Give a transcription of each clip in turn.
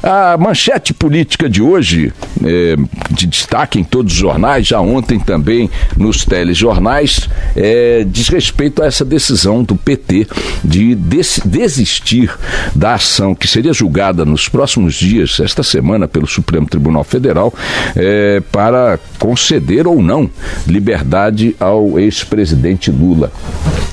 A manchete política de hoje, de destaque em todos os jornais, já ontem também nos telejornais, diz respeito a essa decisão do PT de desistir da ação que seria julgada nos próximos dias, esta semana, pelo Supremo Tribunal Federal, para conceder ou não liberdade ao ex-presidente Lula.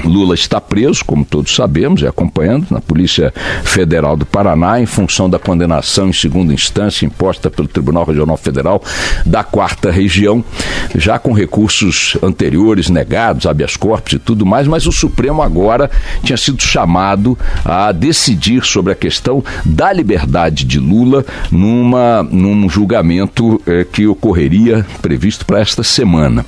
Lula está preso, como todos sabemos, acompanhando na Polícia Federal do Paraná, em função da condenação em segunda instância imposta pelo Tribunal Regional Federal da 4ª Região, já com recursos anteriores negados, habeas corpus e tudo mais, mas o Supremo agora tinha sido chamado a decidir sobre a questão da liberdade de Lula num julgamento que ocorreria previsto para esta semana.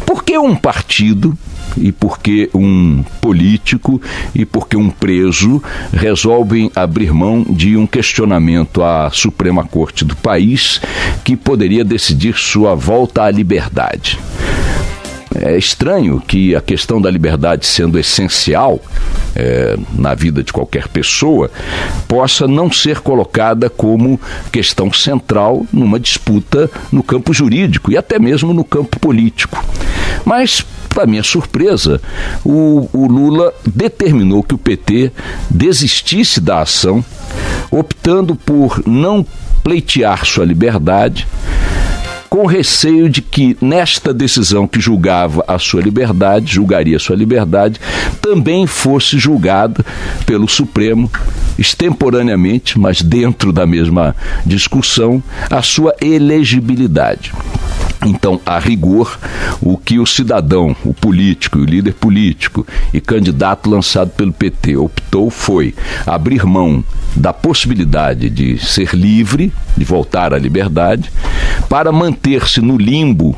Por que um partido e porque um político e porque um preso resolvem abrir mão de um questionamento à Suprema Corte do país que poderia decidir sua volta à liberdade? É estranho que a questão da liberdade, sendo essencial na vida de qualquer pessoa, possa não ser colocada como questão central numa disputa no campo jurídico e até mesmo no campo político. Mas, para minha surpresa, o Lula determinou que o PT desistisse da ação, optando por não pleitear sua liberdade, com receio de que nesta decisão que julgaria a sua liberdade, também fosse julgada pelo Supremo, extemporaneamente, mas dentro da mesma discussão, a sua elegibilidade. Então, a rigor, o que o cidadão, o político, o líder político e candidato lançado pelo PT optou foi abrir mão da possibilidade de ser livre, de voltar à liberdade, para manter-se no limbo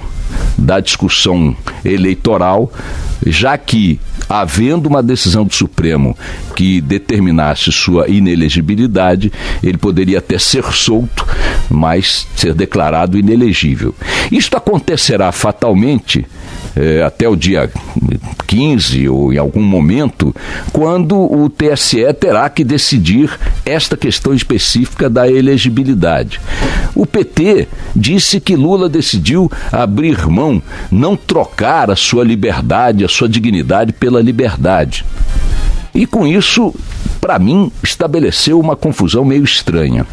da discussão eleitoral, já que, havendo uma decisão do Supremo que determinasse sua inelegibilidade, ele poderia até ser solto, mas ser declarado inelegível. Isto acontecerá fatalmente até o dia 15 ou em algum momento, quando o TSE terá que decidir esta questão específica da elegibilidade. O PT disse que Lula decidiu abrir mão, não trocar a sua liberdade, a sua dignidade pela liberdade. E com isso, para mim, estabeleceu uma confusão meio estranha.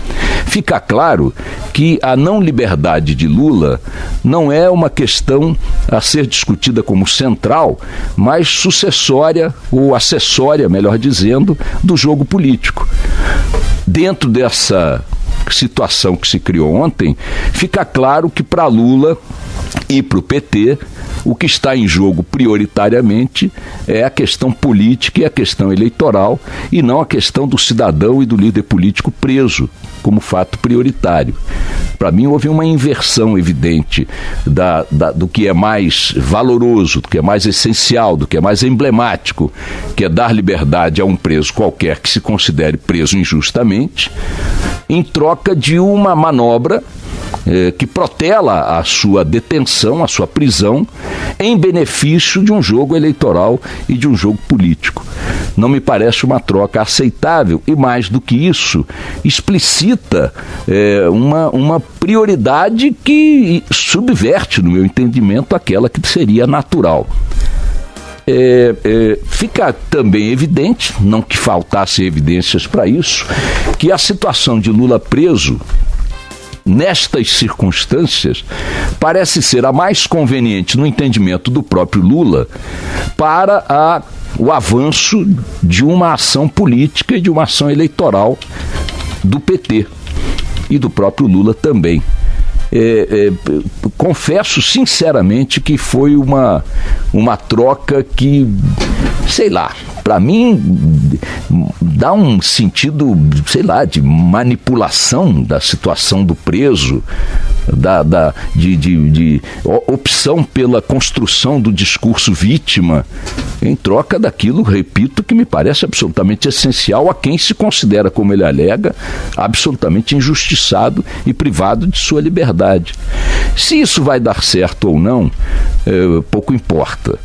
Fica claro que a não liberdade de Lula não é uma questão a ser discutida como central, mas sucessória ou acessória, melhor dizendo, do jogo político. Dentro dessa situação que se criou ontem, fica claro que para Lula e para o PT, o que está em jogo prioritariamente é a questão política e a questão eleitoral, e não a questão do cidadão e do líder político preso como fato prioritário. Para mim, houve uma inversão evidente do que é mais valoroso, do que é mais essencial, do que é mais emblemático, que é dar liberdade a um preso qualquer que se considere preso injustamente, em troca de uma manobra que protela a sua detenção, a sua prisão, em benefício de um jogo eleitoral e de um jogo político. Não me parece uma troca aceitável e, mais do que isso, explicita uma prioridade que subverte, no meu entendimento, aquela que seria natural. Fica também evidente, não que faltassem evidências para isso, que a situação de Lula preso nestas circunstâncias, parece ser a mais conveniente no entendimento do próprio Lula para o avanço de uma ação política e de uma ação eleitoral do PT e do próprio Lula também. Confesso sinceramente que foi uma troca que, sei lá, para mim dá um sentido, sei lá, de manipulação da situação do preso, de opção pela construção do discurso vítima, em troca daquilo, repito, que me parece absolutamente essencial a quem se considera, como ele alega, absolutamente injustiçado e privado de sua liberdade. Se isso vai dar certo ou não, pouco importa.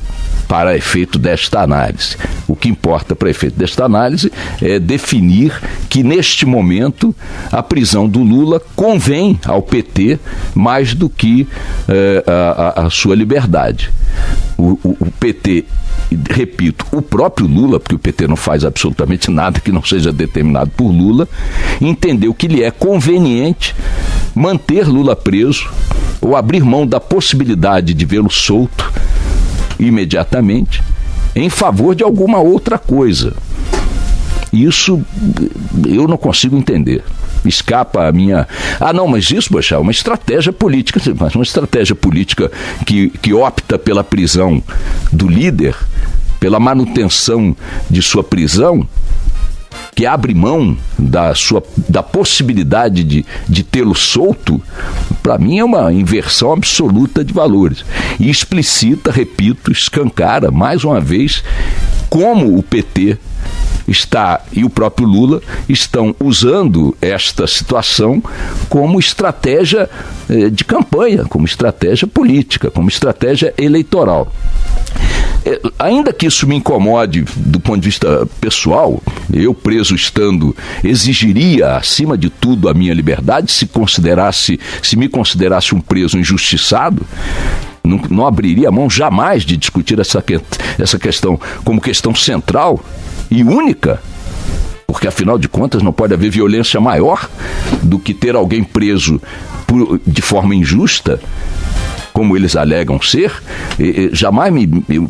para efeito desta análise. O que importa para efeito desta análise é definir que, neste momento, a prisão do Lula convém ao PT mais do que a sua liberdade. O PT, repito, o próprio Lula, porque o PT não faz absolutamente nada que não seja determinado por Lula, entendeu que lhe é conveniente manter Lula preso ou abrir mão da possibilidade de vê-lo solto imediatamente em favor de alguma outra coisa. Isso eu não consigo entender. Escapa a minha... não, mas isso, Boechat, é uma estratégia política, mas uma estratégia política que opta pela prisão do líder, pela manutenção de sua prisão, que abre mão da possibilidade de tê-lo solto, para mim é uma inversão absoluta de valores. E explicita, repito, escancara mais uma vez como o PT está, e o próprio Lula, estão usando esta situação como estratégia de campanha, como estratégia política, como estratégia eleitoral. Ainda que isso me incomode do ponto de vista pessoal, eu preso estando, exigiria acima de tudo a minha liberdade se me considerasse um preso injustiçado. Não abriria mão jamais de discutir essa questão como questão central e única, porque afinal de contas não pode haver violência maior do que ter alguém preso de forma injusta, como eles alegam ser. Jamais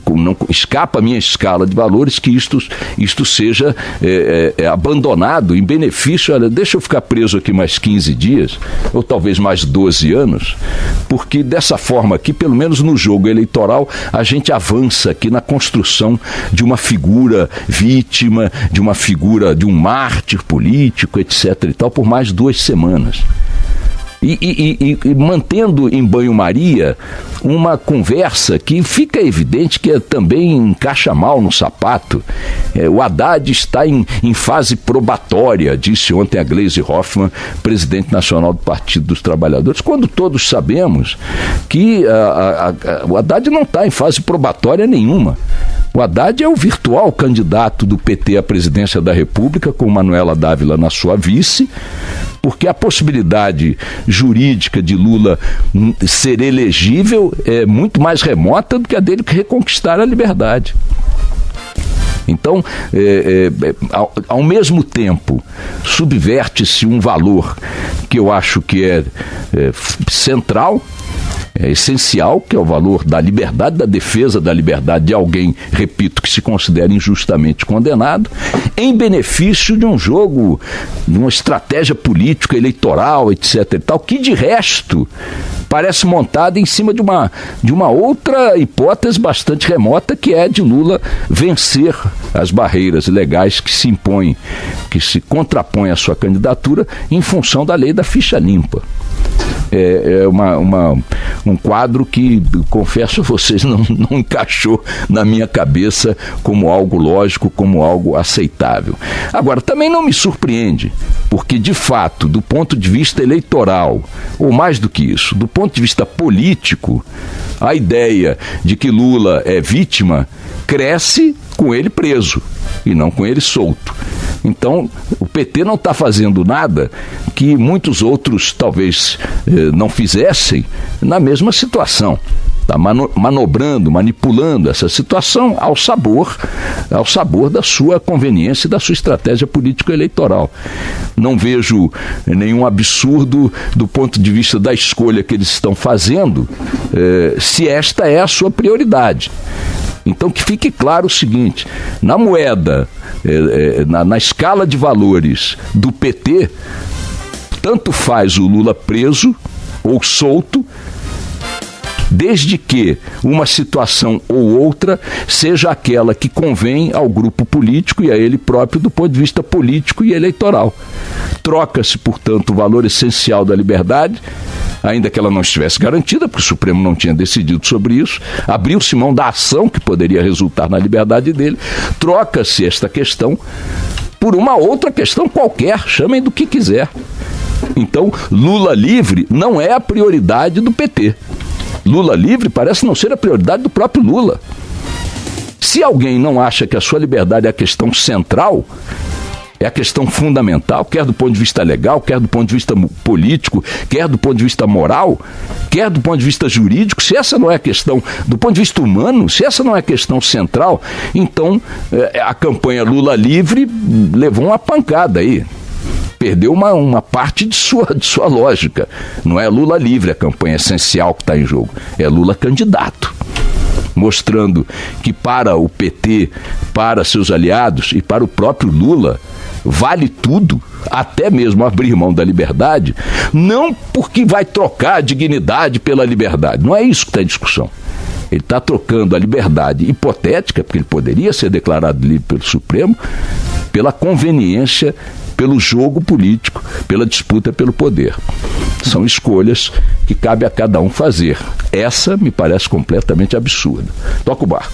não escapa a minha escala de valores que isto seja abandonado em benefício. Olha, deixa eu ficar preso aqui mais 15 dias, ou talvez mais 12 anos, porque dessa forma aqui, pelo menos no jogo eleitoral, a gente avança aqui na construção de uma figura vítima, de uma figura de um mártir político, etc. e tal, por mais 2 semanas. E mantendo em banho-maria uma conversa que fica evidente que também encaixa mal no sapato. O Haddad está em fase probatória, disse ontem a Gleisi Hoffmann, presidente nacional do Partido dos Trabalhadores, quando todos sabemos que o Haddad não está em fase probatória nenhuma. O Haddad é o virtual candidato do PT à presidência da República, com Manuela Dávila na sua vice, porque a possibilidade jurídica de Lula ser elegível é muito mais remota do que a dele reconquistar a liberdade. Então, ao mesmo tempo, subverte-se um valor que eu acho que é central, é essencial, que é o valor da liberdade, da defesa da liberdade de alguém, repito, que se considera injustamente condenado, em benefício de um jogo, de uma estratégia política, eleitoral, etc. e tal, que de resto parece montada em cima de uma outra hipótese bastante remota, que é de Lula vencer as barreiras legais que se impõem, que se contrapõem à sua candidatura em função da lei da ficha limpa. É um quadro que, confesso a vocês, não encaixou na minha cabeça como algo lógico, como algo aceitável. Agora, também não me surpreende, porque, de fato, do ponto de vista eleitoral, ou mais do que isso, do ponto de vista político, a ideia de que Lula é vítima cresce com ele preso e não com ele solto. Então, o PT não está fazendo nada que muitos outros talvez não fizessem na mesma situação. Está manobrando, manipulando essa situação ao sabor da sua conveniência e da sua estratégia político-eleitoral. Não vejo nenhum absurdo do ponto de vista da escolha que eles estão fazendo, se esta é a sua prioridade. Então, que fique claro o seguinte: na moeda, na escala de valores do PT, tanto faz o Lula preso ou solto, desde que uma situação ou outra seja aquela que convém ao grupo político e a ele próprio do ponto de vista político e eleitoral. Troca-se, portanto, o valor essencial da liberdade, ainda que ela não estivesse garantida, porque o Supremo não tinha decidido sobre isso, abriu-se mão da ação que poderia resultar na liberdade dele, troca-se esta questão por uma outra questão qualquer, chamem do que quiser. Então, Lula livre não é a prioridade do PT. Lula livre parece não ser a prioridade do próprio Lula. Se alguém não acha que a sua liberdade é a questão central, é a questão fundamental, quer do ponto de vista legal, quer do ponto de vista político, quer do ponto de vista moral, quer do ponto de vista jurídico, se essa não é a questão do ponto de vista humano, se essa não é a questão central, então a campanha Lula livre levou uma pancada aí. Perdeu uma parte de sua lógica. Não é Lula livre a campanha essencial que está em jogo, é Lula candidato. Mostrando que para o PT, para seus aliados e para o próprio Lula, vale tudo, até mesmo abrir mão da liberdade, não porque vai trocar a dignidade pela liberdade. Não é isso que está em discussão. Ele está trocando a liberdade hipotética, porque ele poderia ser declarado livre pelo Supremo, pela conveniência, pelo jogo político, pela disputa pelo poder. São escolhas que cabe a cada um fazer. Essa me parece completamente absurda. Toca o barco.